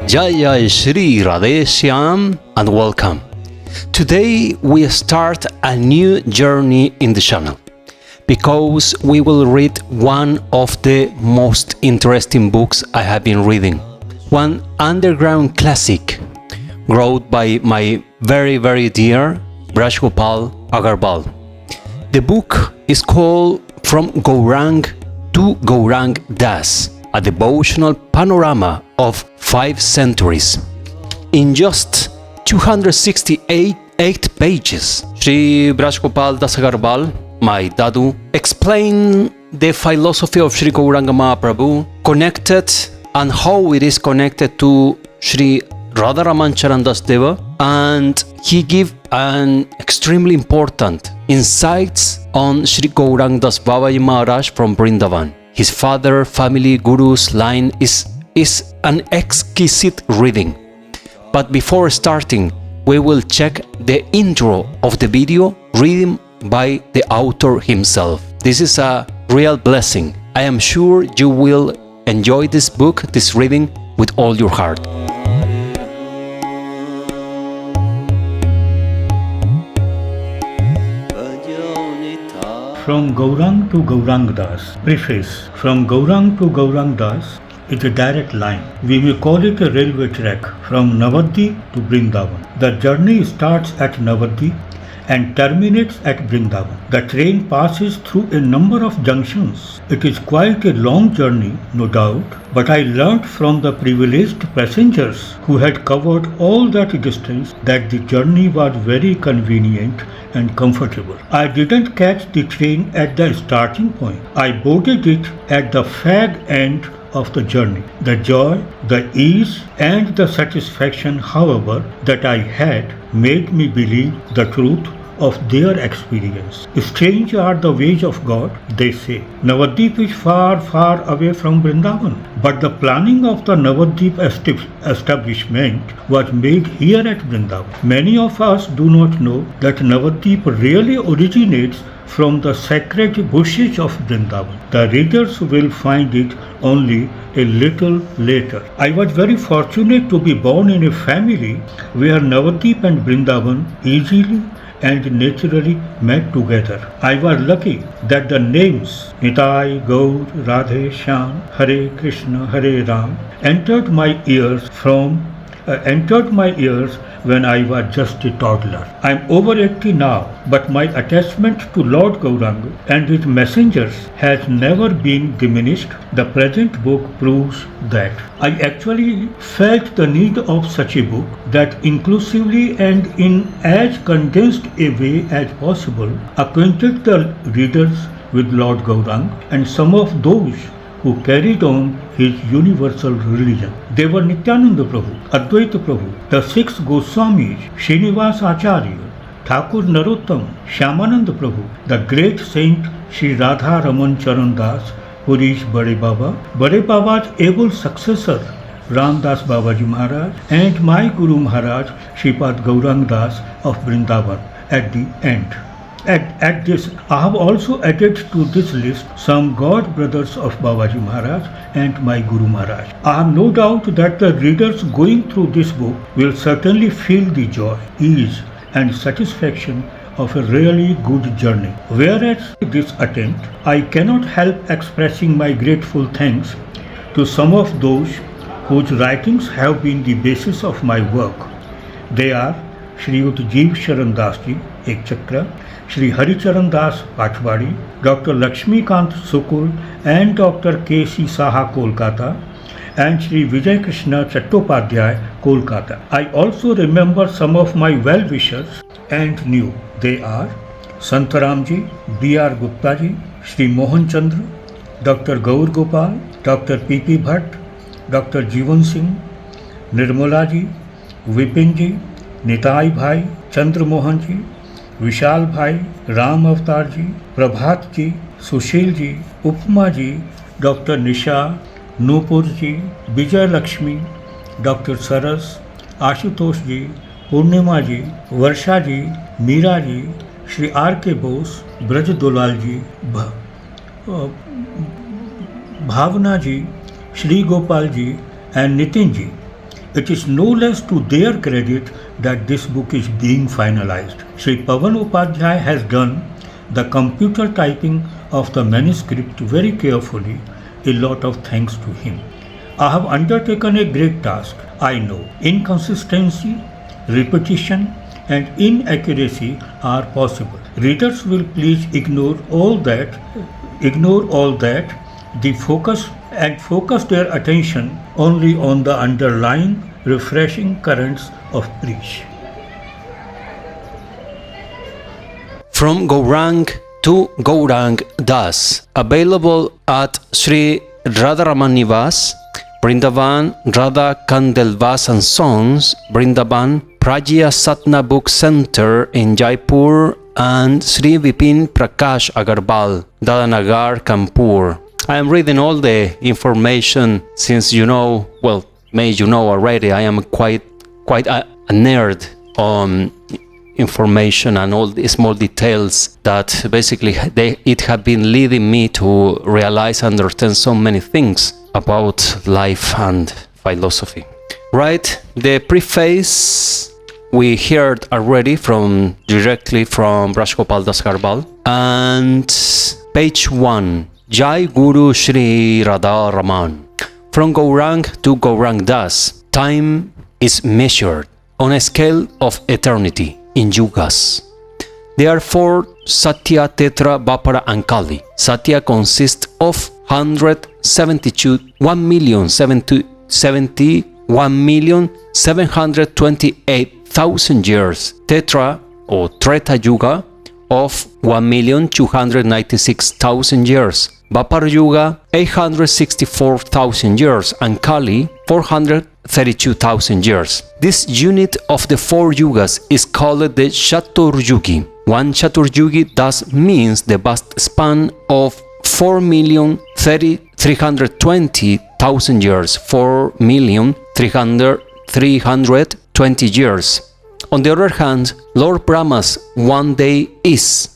Jay Sri Radheshyam and welcome. Today we start a new journey in the channel because we will read one of the most interesting books I have been reading. One underground classic wrote by my very dear Vraj Gopal Agarwal. The book is called From GOURANG to GOURANG Das, a devotional panorama of 5 centuries. In just 268 pages, Sri Vraj Gopal Das Agarwal, my Dadu, explained the philosophy of Sri Gauranga Mahaprabhu, connected and how it is connected to Sri Radharaman Charan Das Deva, and he gave an extremely important insights on Sri Gaurang Das Babaji Maharaj from Vrindavan. His father, family, guru's line is an exquisite reading. But before starting, we will check the intro of the video reading by the author himself. This is a real blessing. I am sure you will enjoy this book, this reading, with all your heart. From Gaurang to Gaurang Das. Preface. From Gaurang to Gaurang Das is a direct line. We may call it a railway track from Navadvip to Vrindavan. The journey starts at Navadvip and terminates at Vrindavan. The train passes through a number of junctions. It is quite a long journey, no doubt, but I learnt from the privileged passengers who had covered all that distance that the journey was very convenient and comfortable. I didn't catch the train at the starting point. I boarded it at the fag end of the journey. The joy, the ease, and the satisfaction, however, that I had made me believe the truth of their experience. Strange are the ways of God, they say. Navadvip is far away from Vrindavan, but the planning of the Navadvip establishment was made here at Vrindavan. Many of us do not know that Navadvip really originates from the sacred bushes of Vrindavan. The readers will find it only a little later. I was very fortunate to be born in a family where Navadvip and Vrindavan easily and naturally met together. I was lucky that the names Nitai, Gaur, Radhe, Shyam, Hare Krishna, Hare Ram entered my ears when I was just a toddler. I am over 80 now, but my attachment to Lord Gauranga and his messengers has never been diminished. The present book proves that. I actually felt the need of such a book that inclusively and in as condensed a way as possible acquainted the readers with Lord Gauranga and some of those who carried on his universal religion. They were Nityananda Prabhu, Advaita Prabhu, the 6 Goswamis, Srinivas Acharya, Thakur Narottam, Shyamananda Prabhu, the great saint Sri Radha Raman Charan Das, Purish Bade Baba, Bade Baba's able successor Ram Das Babaji Maharaj, and my Guru Maharaj Shripad Gaurang Das of Vrindavan at the end. At this, I have also added to this list some god brothers of Babaji Maharaj and my Guru Maharaj. I have no doubt that the readers going through this book will certainly feel the joy, ease and satisfaction of a really good journey. Whereas this attempt, I cannot help expressing my grateful thanks to some of those whose writings have been the basis of my work. They are Shriyut Jay Sri Radheshyam, Ek Chakra, Shri Haricharan Das Patwadi, Dr. Lakshmikant Sukul and Dr. K.C. Saha Kolkata, and Shri Vijay Krishna Chattopadhyay Kolkata. I also remember some of my well-wishers and knew they are Santaramji, B.R. Guptaji, Shri Mohan Chandra, Dr. Gaur Gopal, Dr. P.P. Bhatt, Dr. Jeevan Singh, Nirmalaji, Vipinji, Nitai Bhai, Chandra Mohanji, विशाल भाई, Ram Avtar ji, Prabhat ji, Sushil ji, Upma ji, doctor Nisha, Nupur ji, Vijay Lakshmi, doctor Saras, Ashutosh ji, Purnima ji, Varsha ji, Meera ji, Shri R K Bose, Braj Dulal ji, Bhavna ji, Shri Gopal ji and Nitin ji. It is no less to their credit that this book is being finalized. Sri Pavan Upadhyay has done the computer typing of the manuscript very carefully. A lot of thanks to him. I have undertaken a great task. I know inconsistency, repetition, and inaccuracy are possible. Readers will please ignore all that, focus their attention only on the underlying refreshing currents of Vraj. From Gaurang to Gaurang Das, available at Sri Radharaman Nivas, Vrindavan, Radha Kandelvas and Sons, Vrindavan, Prajya Satna Book Center in Jaipur, and Sri Vipin Prakash Agarwal, Dadanagar, Kanpur. I am reading all the information since you know already, I am quite a nerd on information and all the small details that basically it have been leading me to realize and understand so many things about life and philosophy. Right, the preface we heard already directly from Vraj Gopal Das Agarwal, and page 1, Jai Guru Sri Radheshyam. From Gaurang to Gaurang Das, time is measured on a scale of eternity in yugas. There are 4 Satya, Tetra, Vapara and Kali. Satya consists of 171,728,000 years. Tetra or Treta Yuga of 1,296,000 years. Vapara Yuga 864,000 years and Kali 432,000 years. This unit of the 4 yugas is called the Chaturyugi. One Chaturyugi thus means the vast span of 4,320,000 years, 4,320 years. On the other hand, Lord Brahma's one day is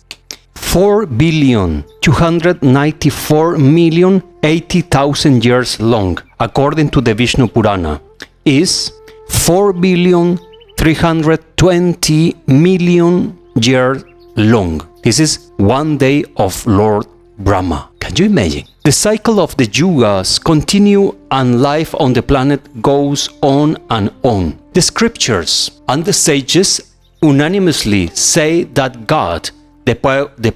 4,294,080,000 years long, according to the Vishnu Purana, is 4,320,000,000 years long. This is one day of Lord Brahma. Can you imagine? The cycle of the yugas continue and life on the planet goes on and on. The scriptures and the sages unanimously say that God, the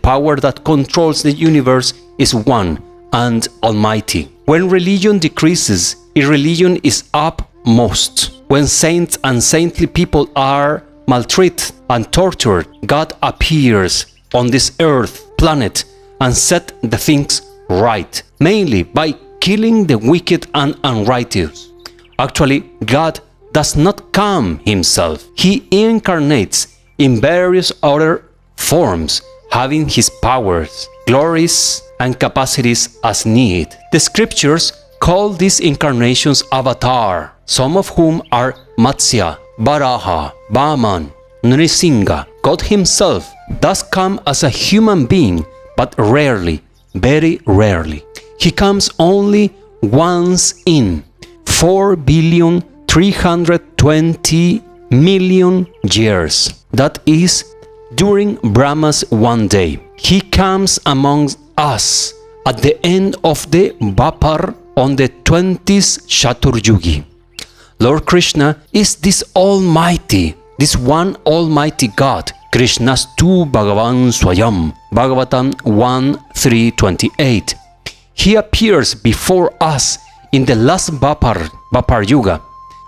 power that controls the universe, is one and almighty. When religion decreases, irreligion is upmost. When saints and saintly people are maltreated and tortured, God appears on this earth planet and set the things right, mainly by killing the wicked and unrighteous. Actually, God does not come himself. He incarnates in various other forms, having his powers, glories, and capacities as need. The scriptures call these incarnations avatar, some of whom are Matsya, Varaha, Vaman, Nrisingha. God himself does come as a human being, but rarely, very rarely. He comes only once in 4,320,000,000 years. That is during Brahma's one day. He comes among us at the end of the Vapar on the 20th Chaturyugi. Lord Krishna is this almighty, this one almighty God. Krishna's tu Bhagavan Swayam, Bhagavatam 1.3.28. He appears before us in the last Vapar Yuga,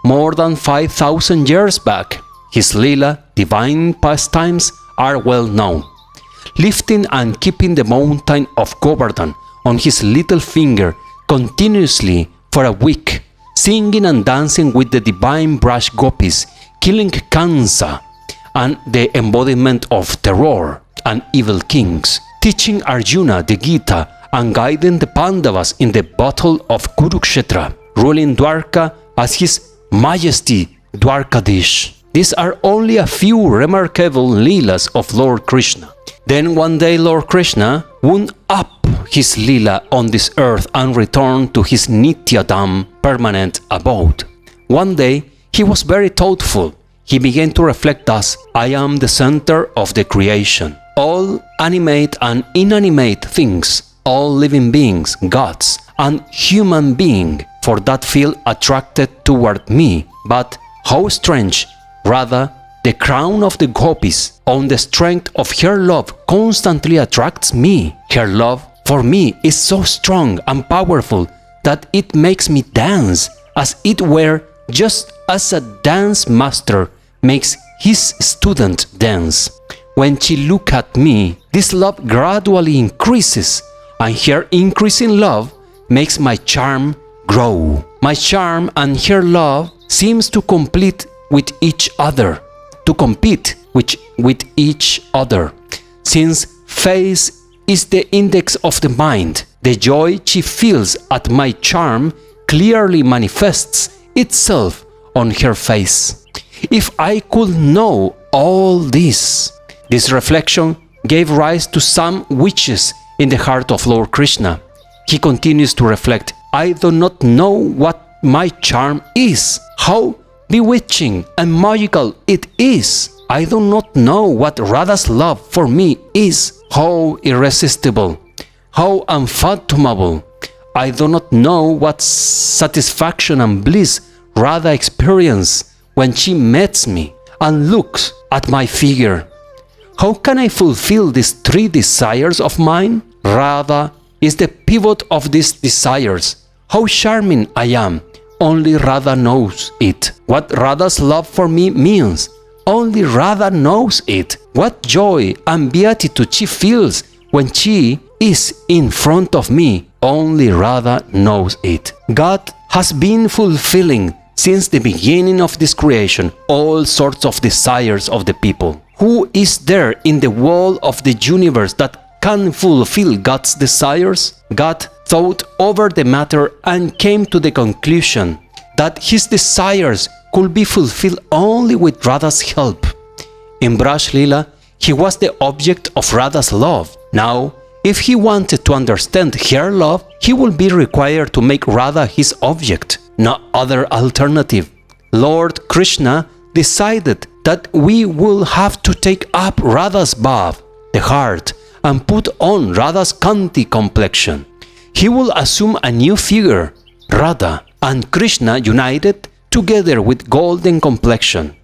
more than 5,000 years back. His Leela, divine pastimes, are well known. Lifting and keeping the mountain of Govardhan on his little finger continuously for a week, singing and dancing with the divine Vraj gopis, killing Kansa and the embodiment of terror and evil kings, teaching Arjuna the Gita and guiding the Pandavas in the battle of Kurukshetra, ruling Dwarka as his Majesty Dwarkadish. These are only a few remarkable Leelas of Lord Krishna. Then one day Lord Krishna wound up his Leela on this earth and returned to his Nityadam permanent abode. One day He was very thoughtful. He began to reflect thus, I am the center of the creation. All animate and inanimate things, all living beings, gods, and human beings, for that feel attracted toward me. But how strange, rather, the crown of the gopis, on the strength of her love, constantly attracts me. Her love for me is so strong and powerful that it makes me dance, as it were, just as a dance master makes his student dance. When she looks at me, this love gradually increases, and her increasing love makes my charm grow. My charm and her love seems to compete with each other, since face is the index of the mind. The joy she feels at my charm clearly manifests itself on her face. If I could know all this reflection gave rise to some wishes in the heart of Lord Krishna. He continues to reflect, I do not know what my charm is, how bewitching and magical it is. I do not know what Radha's love for me is, how irresistible, how unfathomable. I do not know what satisfaction and bliss Radha experiences when she meets me and looks at my figure. How can I fulfill these three desires of mine? Radha is the pivot of these desires. How charming I am, only Radha knows it. What Radha's love for me means, only Radha knows it. What joy and beatitude she feels when she is in front of me, only Radha knows it. God has been fulfilling since the beginning of this creation all sorts of desires of the people. Who is there in the whole of the universe that can fulfill God's desires? God thought over the matter and came to the conclusion that his desires could be fulfilled only with Radha's help. In Vraj Lila, he was the object of Radha's love. Now, if he wanted to understand her love, he would be required to make Radha his object, no other alternative. Lord Krishna decided that we will have to take up Radha's bhav, the heart, and put on Radha's kanti complexion. He will assume a new figure, Radha, and Krishna united together with golden complexion.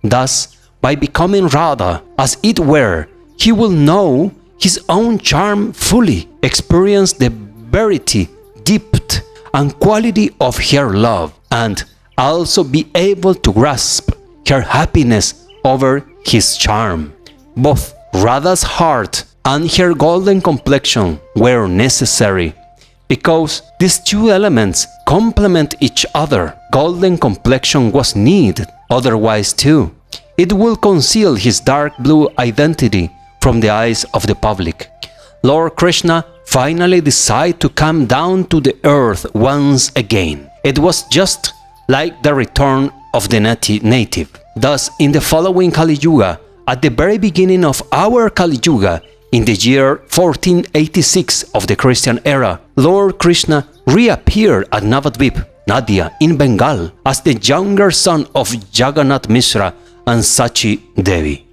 Thus, by becoming Radha, as it were, he will know his own charm fully, experience the verity, depth, and quality of her love, and also be able to grasp her happiness over his charm. Both Radha's heart and her golden complexion were necessary, because these two elements complement each other. Golden complexion was needed, otherwise too, it will conceal his dark blue identity from the eyes of the public. Lord Krishna finally decided to come down to the earth once again. It was just like the return of the native. Thus, in the following Kali Yuga, at the very beginning of our Kali Yuga, in the year 1486 of the Christian era, Lord Krishna reappeared at Navadvip, Nadia, in Bengal, as the younger son of Jagannath Mishra and Sachi Devi.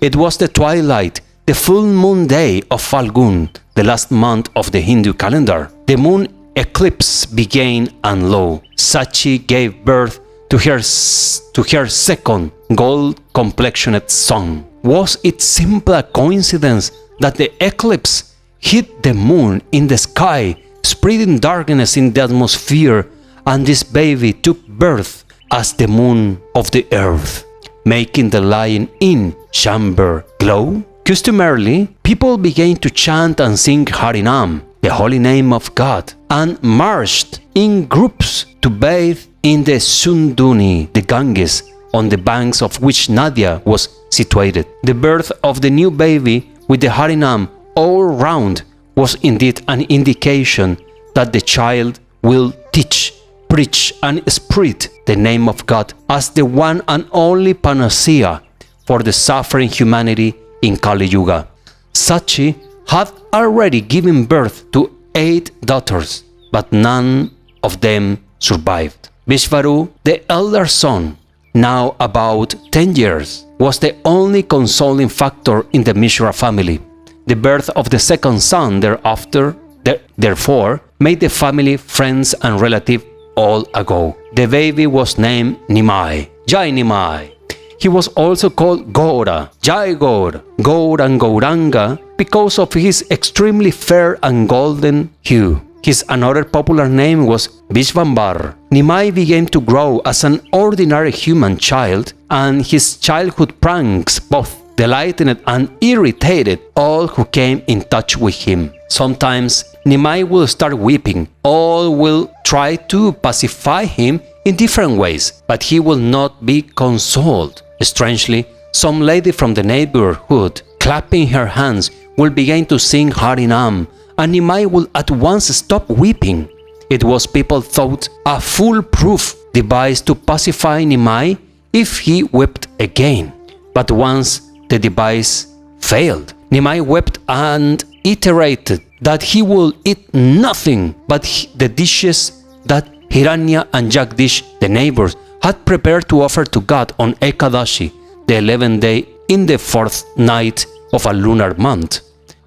It was the twilight, the full moon day of Falgun, the last month of the Hindu calendar. The moon eclipse began and lo, Sachi gave birth to her second gold-complexioned son. Was it simply a coincidence that the eclipse hit the moon in the sky, spreading darkness in the atmosphere, and this baby took birth as the moon of the earth, making the lying-in chamber glow? Customarily, people began to chant and sing Harinam, the holy name of God, and marched in groups to bathe in the Sunduni, the Ganges, on the banks of which Nadia was situated. The birth of the new baby with the Harinam all round was indeed an indication that the child will teach, preach, and spread the name of God as the one and only panacea for the suffering humanity in Kali Yuga. Sachi had already given birth to 8 daughters, but none of them survived. Vishvaru, the elder son, now about 10 years, was the only consoling factor in the Mishra family. The birth of the second son therefore made the family, friends and relatives all agog. The baby was named Nimai, Jai Nimai. He was also called Gaura, Jai Gaur, Gaurang Gauranga, because of his extremely fair and golden hue. His another popular name was Vishvambar. Nimai began to grow as an ordinary human child, and his childhood pranks both delighted and irritated all who came in touch with him. Sometimes Nimai will start weeping. All will try to pacify him in different ways, but he will not be consoled. Strangely, some lady from the neighborhood, clapping her hands, will begin to sing Harinam, and Nimai will at once stop weeping. It was, people thought, a foolproof device to pacify Nimai if he wept again. But once the device failed, Nimai wept and iterated that he will eat nothing but the dishes that Hiranya and Jagdish, the neighbors, had prepared to offer to God on Ekadashi, the 11th day in the 4th night of a lunar month.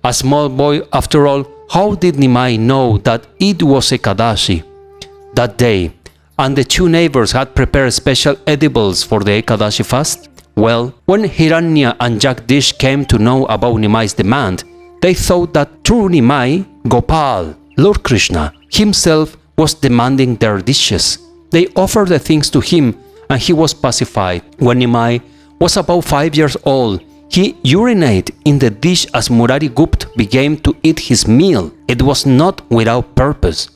A small boy, after all, how did Nimai know that it was Ekadashi that day, and the two neighbors had prepared special edibles for the Ekadashi fast? Well, when Hiranya and Jagdish came to know about Nimai's demand, they thought that through Nimai, Gopal, Lord Krishna, himself was demanding their dishes. They offered the things to him, and he was pacified. When Nimai was about 5 years old, he urinated in the dish as Murari Gupta began to eat his meal. It was not without purpose.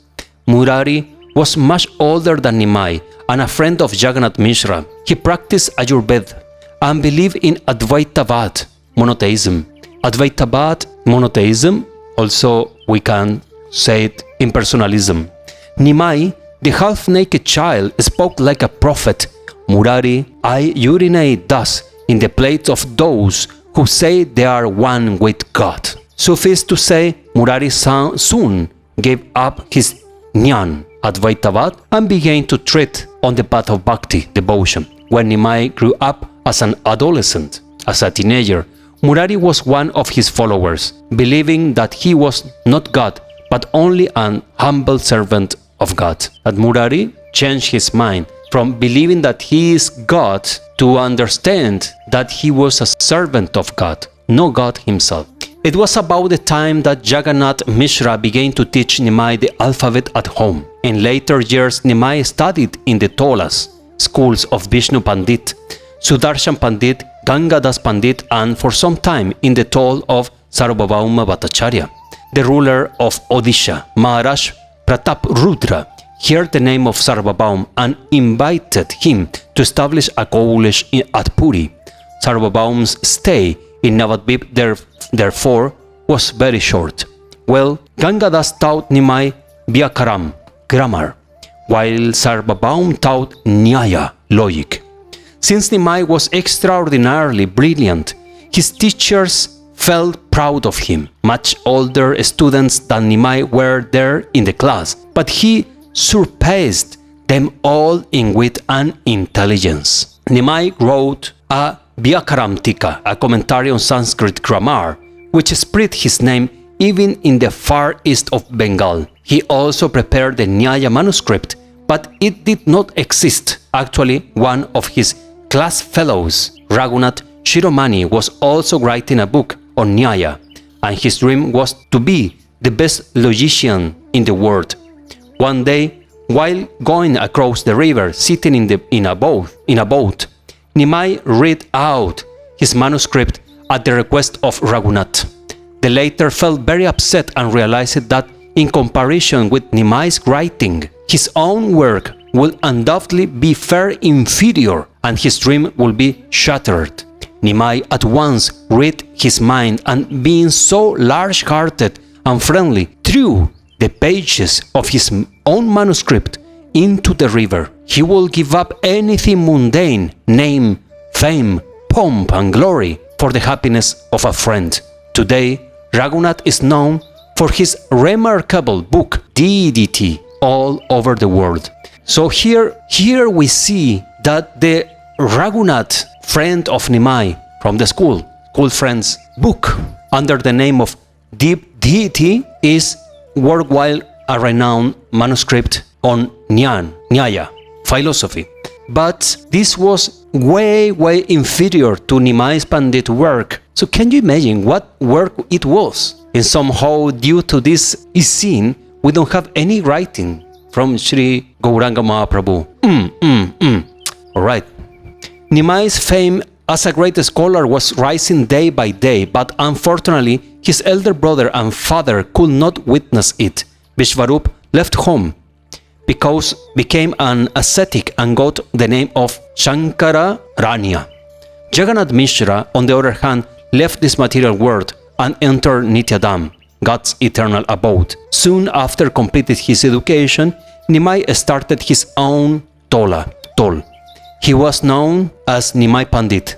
Murari was much older than Nimai and a friend of Jagannath Mishra. He practiced Ayurveda and believed in Advaitavad, monotheism. Advaitavad, monotheism, also we can say it impersonalism. Nimai, the half-naked child, spoke like a prophet. Murari, I urinate thus in the plates of those who say they are one with God. Suffice to say, Murari soon gave up his jnana, Advaitavad, and began to tread on the path of bhakti, devotion. When Nimai grew up as an adolescent, as a teenager, Murari was one of his followers, believing that he was not God, but only an humble servant of God. But Murari changed his mind from believing that he is God to understand that he was a servant of God, no God himself. It was about the time that Jagannath Mishra began to teach Nimai the alphabet at home. In later years, Nimai studied in the Tolas, schools of Vishnu Pandit, Sudarshan Pandit, Gangadas Pandit, and for some time in the toll of Sarvabhauma Bhattacharya. The ruler of Odisha, Maharaj Pratap Rudra, heard the name of Sarvabhaum and invited him to establish a college at Puri. Sarvabhaum's stay in Navadvip therefore was very short. Well, Gangadas taught Nimai Vyakaram, grammar, while Sarvabhaum taught Nyaya, logic. Since Nimai was extraordinarily brilliant, his teachers felt proud of him. Much older students than Nimai were there in the class, but he surpassed them all in wit and intelligence. Nimai wrote a Vyakaram Tika, a commentary on Sanskrit grammar, which spread his name even in the far east of Bengal. He also prepared the Nyaya manuscript, but it did not exist. Actually, one of his class fellows, Raghunath Shiromani, was also writing a book on Nyaya, and his dream was to be the best logician in the world. One day, while going across the river, sitting in a boat, Nimai read out his manuscript at the request of Raghunath. The latter felt very upset and realized that in comparison with Nimai's writing, his own work will undoubtedly be far inferior and his dream will be shattered. Nimai at once read his mind and, being so large-hearted and friendly, threw the pages of his own manuscript into the river. He will give up anything mundane, name, fame, pomp and glory for the happiness of a friend. Today, Raghunath is known for his remarkable book DDT all over the world. So here we see that the Raghunath, friend of Nimai from the school friends, book under the name of Deep Deity is worldwide a renowned manuscript on Nyaya, philosophy. But this was way inferior to Nimai's Pandit work. So can you imagine what work it was? And somehow, due to this scene, we don't have any writing from Sri Gauranga Mahaprabhu. Alright. Nimai's fame as a great scholar was rising day by day, but unfortunately, his elder brother and father could not witness it. Vishvarup left home, became an ascetic and got the name of Shankara Rania. Jagannath Mishra, on the other hand, left this material world and entered Nityadam, God's eternal abode. Soon after completing his education, Nimai started his own tol. He was known as Nimai Pandit,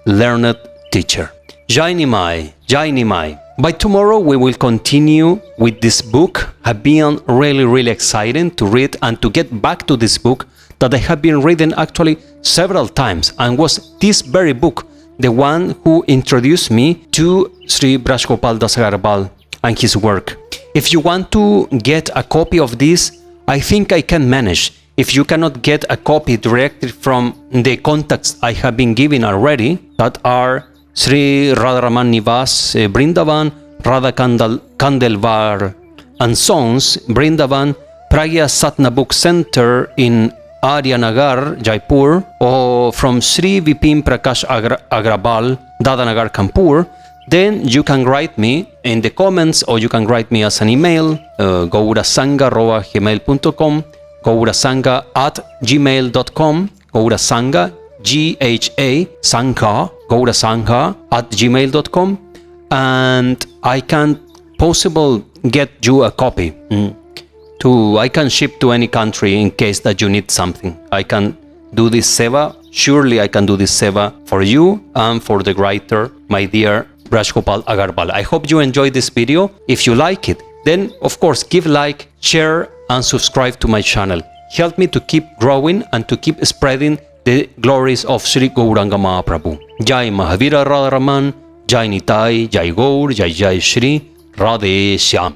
learned teacher. Jai Nimai, Jai Nimai. By tomorrow we will continue with this book. Have been really exciting to read and to get back to this book that I have been reading actually several times, and was this very book the one who introduced me to Sri Vraj Gopal Das Agarwal and his work. If you want to get a copy of this, I think I can manage. If you cannot get a copy directly from the contacts I have been given already, that are Sri Radharaman Nivas, Brindavan, Radha Kandelvar and Sons, Brindavan, Pragya Satna Book Center in Aryanagar, Jaipur, or from Sri Vipin Prakash Agrawal, Dadanagar, Kanpur, then you can write me in the comments, or you can write me as an email, gourasanga@gmail.com, gourasanga@gmail.com, gourasanga, GHA, Sangha, gourasanga@gmail.com, and I can possibly get you a copy. I can ship to any country in case that you need something. I can do this seva. Surely I can do this seva for you and for the writer, my dear Vraj Gopal Agarwal. I hope you enjoyed this video. If you like it, then of course give like, share and subscribe to my channel. Help me to keep growing and to keep spreading the glories of Sri Gauranga Mahaprabhu. Jai Mahavira Radharaman, Jai Nitai, Jai Gaur, Jai Jai Sri Radheshyam.